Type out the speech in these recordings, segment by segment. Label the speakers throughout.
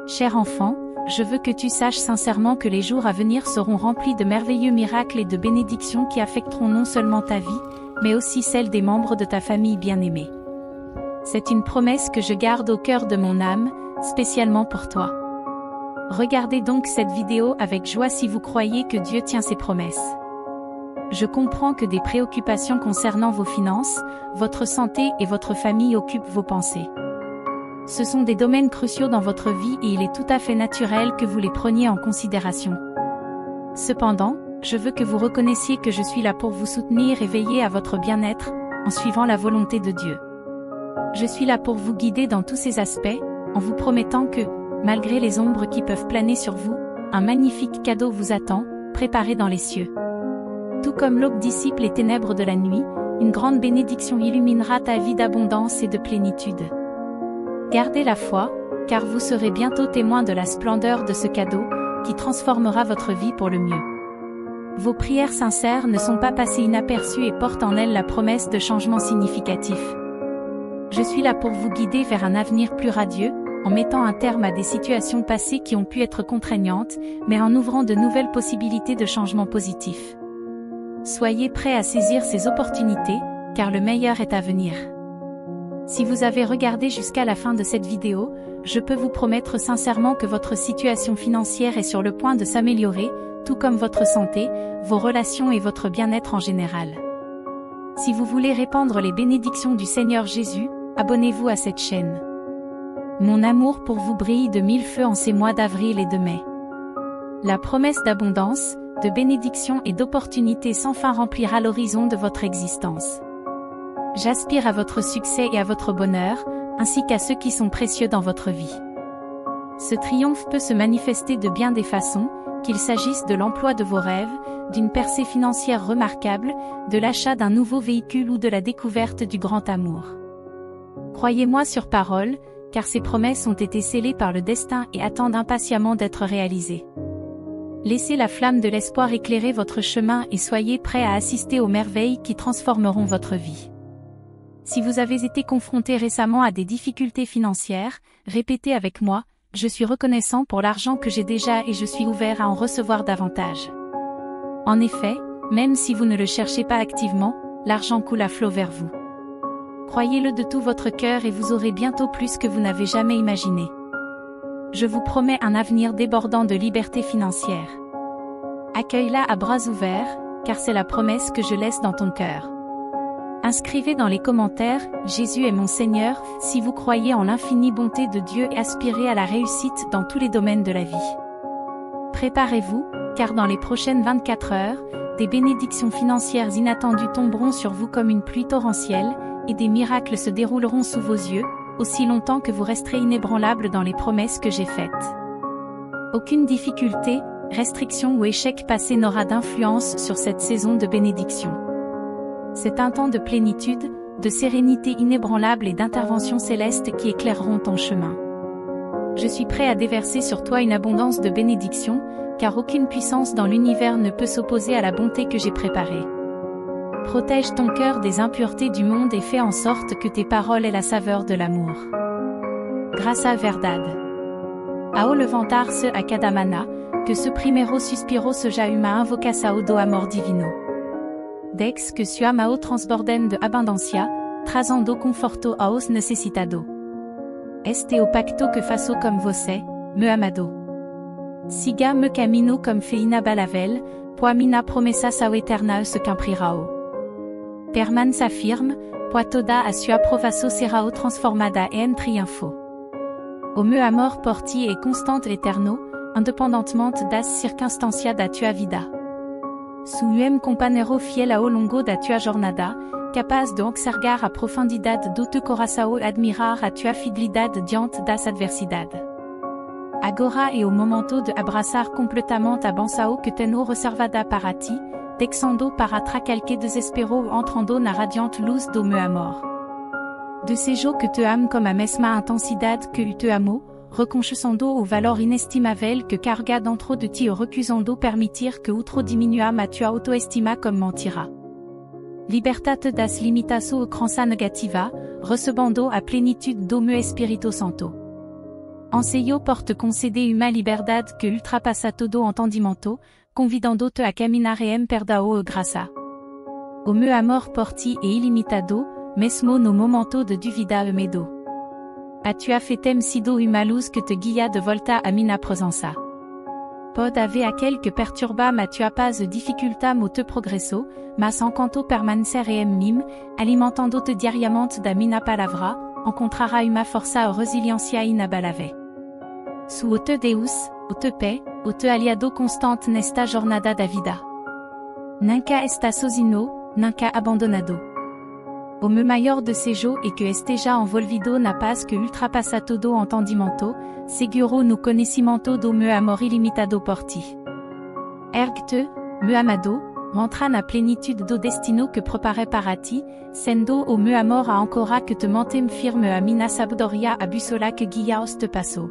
Speaker 1: Cher enfant, je veux que tu saches sincèrement que les jours à venir seront remplis de merveilleux miracles et de bénédictions qui affecteront non seulement ta vie, mais aussi celle des membres de ta famille bien-aimée. C'est une promesse que je garde au cœur de mon âme, spécialement pour toi. Regardez donc cette vidéo avec joie si vous croyez que Dieu tient ses promesses. Je comprends que des préoccupations concernant vos finances, votre santé et votre famille occupent vos pensées. Ce sont des domaines cruciaux dans votre vie et il est tout à fait naturel que vous les preniez en considération. Cependant, je veux que vous reconnaissiez que je suis là pour vous soutenir et veiller à votre bien-être, en suivant la volonté de Dieu. Je suis là pour vous guider dans tous ces aspects, en vous promettant que, malgré les ombres qui peuvent planer sur vous, un magnifique cadeau vous attend, préparé dans les cieux. Tout comme l'aube dissipe les ténèbres de la nuit, une grande bénédiction illuminera ta vie d'abondance et de plénitude. Gardez la foi, car vous serez bientôt témoin de la splendeur de ce cadeau, qui transformera votre vie pour le mieux. Vos prières sincères ne sont pas passées inaperçues et portent en elles la promesse de changements significatifs. Je suis là pour vous guider vers un avenir plus radieux, en mettant un terme à des situations passées qui ont pu être contraignantes, mais en ouvrant de nouvelles possibilités de changements positifs. Soyez prêts à saisir ces opportunités, car le meilleur est à venir. Si vous avez regardé jusqu'à la fin de cette vidéo, je peux vous promettre sincèrement que votre situation financière est sur le point de s'améliorer, tout comme votre santé, vos relations et votre bien-être en général. Si vous voulez répandre les bénédictions du Seigneur Jésus, abonnez-vous à cette chaîne. Mon amour pour vous brille de mille feux en ces mois d'avril et de mai. La promesse d'abondance, de bénédiction et d'opportunités sans fin remplira l'horizon de votre existence. J'aspire à votre succès et à votre bonheur, ainsi qu'à ceux qui sont précieux dans votre vie. Ce triomphe peut se manifester de bien des façons, qu'il s'agisse de l'emploi de vos rêves, d'une percée financière remarquable, de l'achat d'un nouveau véhicule ou de la découverte du grand amour. Croyez-moi sur parole, car ces promesses ont été scellées par le destin et attendent impatiemment d'être réalisées. Laissez la flamme de l'espoir éclairer votre chemin et soyez prêts à assister aux merveilles qui transformeront votre vie. Si vous avez été confronté récemment à des difficultés financières, répétez avec moi, je suis reconnaissant pour l'argent que j'ai déjà et je suis ouvert à en recevoir davantage. En effet, même si vous ne le cherchez pas activement, l'argent coule à flot vers vous. Croyez-le de tout votre cœur et vous aurez bientôt plus que vous n'avez jamais imaginé. Je vous promets un avenir débordant de liberté financière. Accueille-la à bras ouverts, car c'est la promesse que je laisse dans ton cœur. Inscrivez dans les commentaires « Jésus est mon Seigneur » si vous croyez en l'infinie bonté de Dieu et aspirez à la réussite dans tous les domaines de la vie. Préparez-vous, car dans les prochaines 24 heures, des bénédictions financières inattendues tomberont sur vous comme une pluie torrentielle, et des miracles se dérouleront sous vos yeux, aussi longtemps que vous resterez inébranlable dans les promesses que j'ai faites. Aucune difficulté, restriction ou échec passé n'aura d'influence sur cette saison de bénédiction. C'est un temps de plénitude, de sérénité inébranlable et d'intervention céleste qui éclaireront ton chemin. Je suis prêt à déverser sur toi une abondance de bénédictions, car aucune puissance dans l'univers ne peut s'opposer à la bonté que j'ai préparée. Protège ton cœur des impuretés du monde et fais en sorte que tes paroles aient la saveur de l'amour. Grâce à Verdad. Ao levantar se a cadamana, que ce primero suspiro seja uma invocação do amor divino. Dex que sua mao transbordem de abundancia, trazendo conforto aos necessitado. Este o pacto que faço comme você, me amado. Siga me camino comme feina balavel, pois mina promessa sao eterna se cumprirao. Perman s'affirme, pois toda a sua provação serao transformada en triunfo. O meu amor por ti est constante eterno, independentement das circunstancias da tua vida. Suem companero fiel ao longo da tua jornada, capaz de observar a profundidade do teu coração e admirar a tua fidelidade diante das adversidades. Agora é o momento de abraçar completamente a bênção que tenho reservada para ti, descendo para qualquer desespero ou entrando na radiante luz do meu amor. Desejo que te ame comme a mesma intensidade que eu te amo, reconhecendo o valor inestimável que carga dentro de ti e recusando permitir que outro diminua a tua autoestima comme mentira. Libertate das limitações e crenças negativas, recebendo a plenitude do meu Espírito Santo. Enseyo porte concédé uma liberdade que ultrapassa todo entendimento, convidando-te a caminhar em perdão e graça. O meu amor por ti é ilimitado, mesmo no momento de dúvida e medo. A-tu afetem sido uma luz que te guia de volta a minha presença. Pode haver aquele que perturba ma tua paz e dificulta mo te progresso, mas enquanto permanecer em mim, alimentando-te diariamente da minha palavra, encontrará uma força e resiliência inabalável. Sou o te Deus, o te pé, o te aliado constante nesta jornada da vida. Nunca está sozinho, nunca abandonado. O meu maior desejo é que esteja envolvido na paz que ultrapassa todo entendimento, seguro no conhecimento do meu amor ilimitado por ti. Ergue-te, meu amado, rentra na plenitude do destino que preparé para ti, sendo o meu amor a ancora que te mantém firme a minha sabedoria a bússola que guia este passo.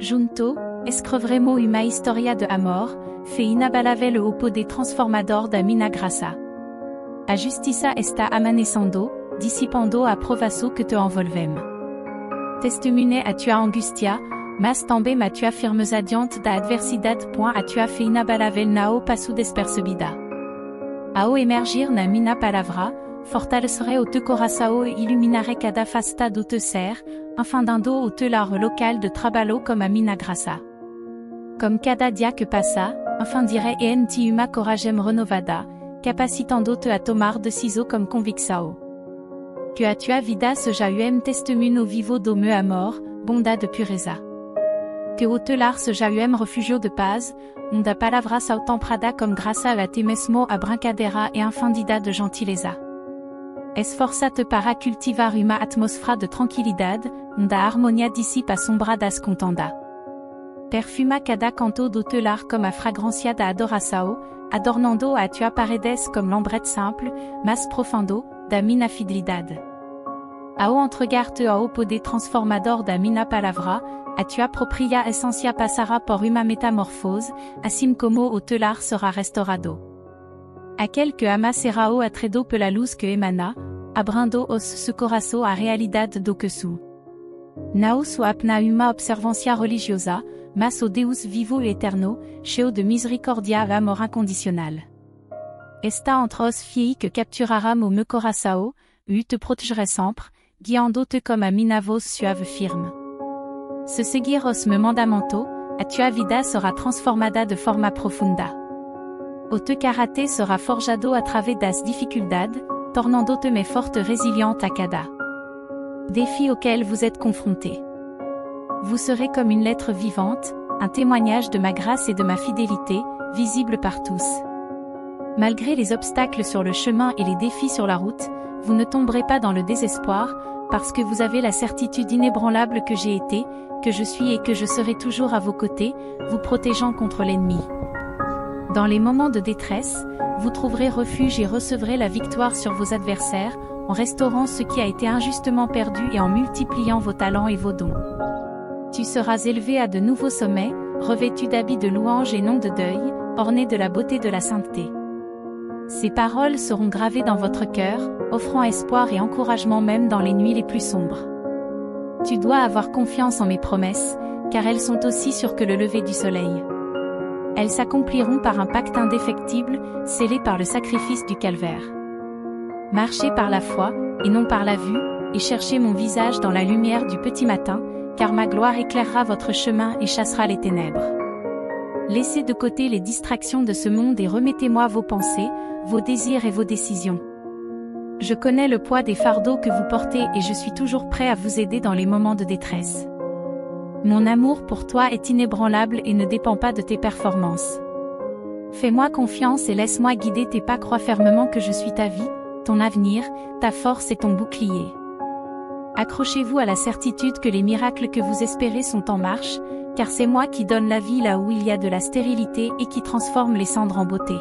Speaker 1: Junto, escreveremos uma história de amor, fé inabalável o poder transformador da minha graça. A justiça está amanecendo, dissipando a provação que te envolvem. Testemunhe a tua angústia, mas também a tua firmeza diante da adversidade. A tua fé inabalável não passo despercebida. Ao emergir na minha palavra, fortalecerei o teu coração e iluminarei cada faceta do teu ser, infundando o teu lar local de trabalho como a minha graça. Comme cada dia que passa, infundirei en ti uma coragem renovada, capacitando-te a tomar decisões com convicção. Que a tua vida seja testemunho vivo do meu amor, bondade e pureza. Que o teu lar seja refúgio de paz, onde a palavra são temprada como graça a ti mesmo a brincadeira e infundida de gentileza. Esforça-te para cultivar uma atmosfera de tranquilidade, onde a harmonia dissipa a sombra das contenda. Perfuma cada canto do teu lar como a fragrância da adoração, adornando a tua paredes como l'ombrette simple, mas profundo, da minha fidelidade. Ao entregar-te ao poder transformador da minha palavra, a tua própria essência passará por uma metamorfose, assim como o teu lar será restaurado. Aquele que ama será atraído pela luz que emana, abrindo-os seu coração à realidade do que sou. Não sou apenas uma observância religiosa, mas o Deus vivo e eterno, cheio de misericórdia e amor incondicional. Está entre os filhos que capturará o meu coração, e te protégerai sempre, guiando-te comme a minha voz suave firme. Se seguir os meus mandamentos, a tua vida será transformada de forma profunda. O teu caráter será forjado a través das dificuldades, tornando-te mais forte et résiliente à cada défi auquel vous êtes confrontés. Vous serez comme une lettre vivante, un témoignage de ma grâce et de ma fidélité, visible par tous. Malgré les obstacles sur le chemin et les défis sur la route, vous ne tomberez pas dans le désespoir, parce que vous avez la certitude inébranlable que j'ai été, que je suis et que je serai toujours à vos côtés, vous protégeant contre l'ennemi. Dans les moments de détresse, vous trouverez refuge et recevrez la victoire sur vos adversaires, en restaurant ce qui a été injustement perdu et en multipliant vos talents et vos dons. Tu seras élevé à de nouveaux sommets, revêtu d'habits de louange et non de deuil, orné de la beauté de la sainteté. Ces paroles seront gravées dans votre cœur, offrant espoir et encouragement même dans les nuits les plus sombres. Tu dois avoir confiance en mes promesses, car elles sont aussi sûres que le lever du soleil. Elles s'accompliront par un pacte indéfectible, scellé par le sacrifice du calvaire. Marchez par la foi, et non par la vue, et cherchez mon visage dans la lumière du petit matin, car ma gloire éclairera votre chemin et chassera les ténèbres. Laissez de côté les distractions de ce monde et remettez-moi vos pensées, vos désirs et vos décisions. Je connais le poids des fardeaux que vous portez et je suis toujours prêt à vous aider dans les moments de détresse. Mon amour pour toi est inébranlable et ne dépend pas de tes performances. Fais-moi confiance et laisse-moi guider tes pas, crois fermement que je suis ta vie, ton avenir, ta force et ton bouclier. Accrochez-vous à la certitude que les miracles que vous espérez sont en marche, car c'est moi qui donne la vie là où il y a de la stérilité et qui transforme les cendres en beauté.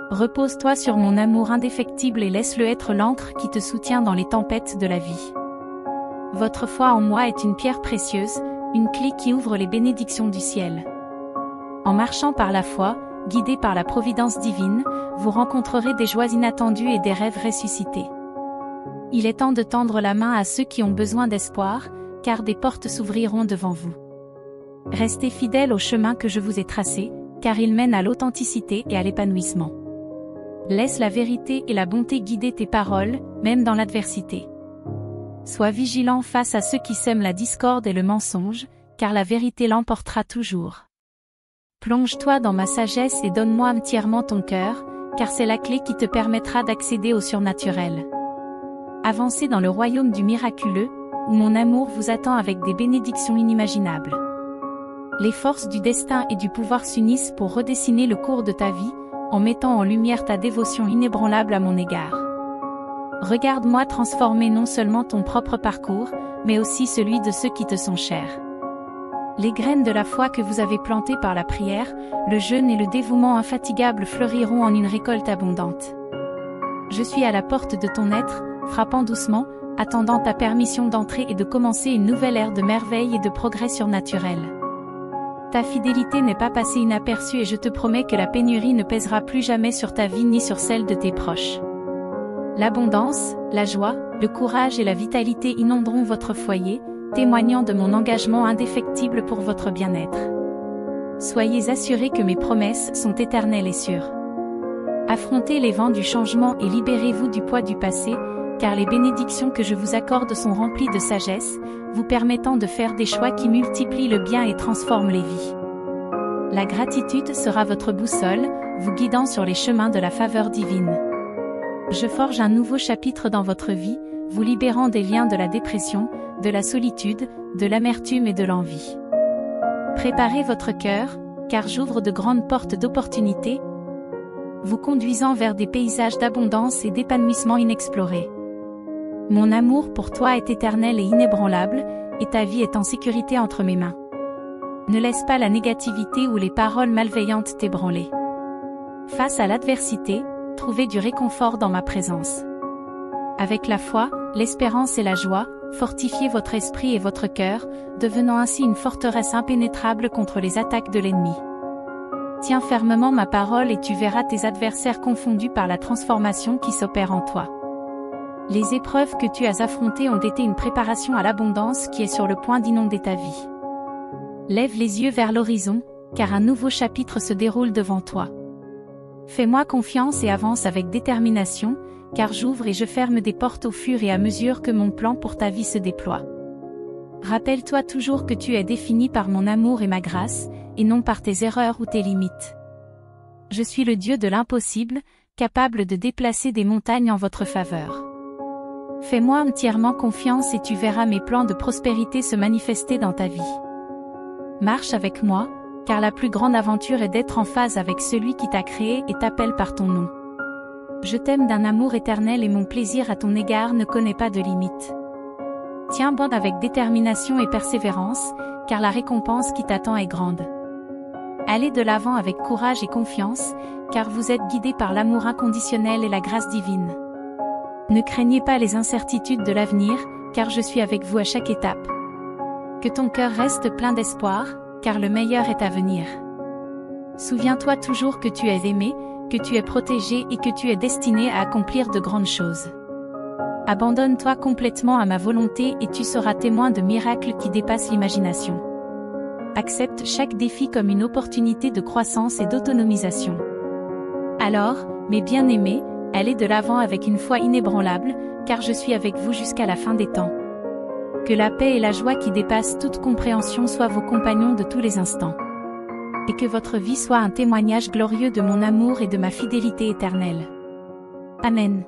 Speaker 1: Repose-toi sur mon amour indéfectible et laisse-le être l'encre qui te soutient dans les tempêtes de la vie. Votre foi en moi est une pierre précieuse, une clé qui ouvre les bénédictions du ciel. En marchant par la foi, guidé par la providence divine, vous rencontrerez des joies inattendues et des rêves ressuscités. Il est temps de tendre la main à ceux qui ont besoin d'espoir, car des portes s'ouvriront devant vous. Restez fidèles au chemin que je vous ai tracé, car il mène à l'authenticité et à l'épanouissement. Laisse la vérité et la bonté guider tes paroles, même dans l'adversité. Sois vigilant face à ceux qui sèment la discorde et le mensonge, car la vérité l'emportera toujours. Plonge-toi dans ma sagesse et donne-moi entièrement ton cœur, car c'est la clé qui te permettra d'accéder au surnaturel. Avancez dans le royaume du miraculeux, où mon amour vous attend avec des bénédictions inimaginables. Les forces du destin et du pouvoir s'unissent pour redessiner le cours de ta vie, en mettant en lumière ta dévotion inébranlable à mon égard. Regarde-moi transformer non seulement ton propre parcours, mais aussi celui de ceux qui te sont chers. Les graines de la foi que vous avez plantées par la prière, le jeûne et le dévouement infatigable fleuriront en une récolte abondante. Je suis à la porte de ton être, frappant doucement, attendant ta permission d'entrer et de commencer une nouvelle ère de merveilles et de progrès surnaturels. Ta fidélité n'est pas passée inaperçue et je te promets que la pénurie ne pèsera plus jamais sur ta vie ni sur celle de tes proches. L'abondance, la joie, le courage et la vitalité inonderont votre foyer, témoignant de mon engagement indéfectible pour votre bien-être. Soyez assurés que mes promesses sont éternelles et sûres. Affrontez les vents du changement et libérez-vous du poids du passé, car les bénédictions que je vous accorde sont remplies de sagesse, vous permettant de faire des choix qui multiplient le bien et transforment les vies. La gratitude sera votre boussole, vous guidant sur les chemins de la faveur divine. Je forge un nouveau chapitre dans votre vie, vous libérant des liens de la dépression, de la solitude, de l'amertume et de l'envie. Préparez votre cœur, car j'ouvre de grandes portes d'opportunités, vous conduisant vers des paysages d'abondance et d'épanouissement inexplorés. Mon amour pour toi est éternel et inébranlable, et ta vie est en sécurité entre mes mains. Ne laisse pas la négativité ou les paroles malveillantes t'ébranler. Face à l'adversité, trouvez du réconfort dans ma présence. Avec la foi, l'espérance et la joie, fortifiez votre esprit et votre cœur, devenant ainsi une forteresse impénétrable contre les attaques de l'ennemi. Tiens fermement ma parole et tu verras tes adversaires confondus par la transformation qui s'opère en toi. Les épreuves que tu as affrontées ont été une préparation à l'abondance qui est sur le point d'inonder ta vie. Lève les yeux vers l'horizon, car un nouveau chapitre se déroule devant toi. Fais-moi confiance et avance avec détermination, car j'ouvre et je ferme des portes au fur et à mesure que mon plan pour ta vie se déploie. Rappelle-toi toujours que tu es défini par mon amour et ma grâce, et non par tes erreurs ou tes limites. Je suis le Dieu de l'impossible, capable de déplacer des montagnes en votre faveur. Fais-moi entièrement confiance et tu verras mes plans de prospérité se manifester dans ta vie. Marche avec moi, car la plus grande aventure est d'être en phase avec celui qui t'a créé et t'appelle par ton nom. Je t'aime d'un amour éternel et mon plaisir à ton égard ne connaît pas de limite. Tiens bon avec détermination et persévérance, car la récompense qui t'attend est grande. Allez de l'avant avec courage et confiance, car vous êtes guidés par l'amour inconditionnel et la grâce divine. Ne craignez pas les incertitudes de l'avenir, car je suis avec vous à chaque étape. Que ton cœur reste plein d'espoir, car le meilleur est à venir. Souviens-toi toujours que tu es aimé, que tu es protégé et que tu es destiné à accomplir de grandes choses. Abandonne-toi complètement à ma volonté et tu seras témoin de miracles qui dépassent l'imagination. Accepte chaque défi comme une opportunité de croissance et d'autonomisation. Alors, mes bien-aimés, allez de l'avant avec une foi inébranlable, car je suis avec vous jusqu'à la fin des temps. Que la paix et la joie qui dépassent toute compréhension soient vos compagnons de tous les instants. Et que votre vie soit un témoignage glorieux de mon amour et de ma fidélité éternelle. Amen.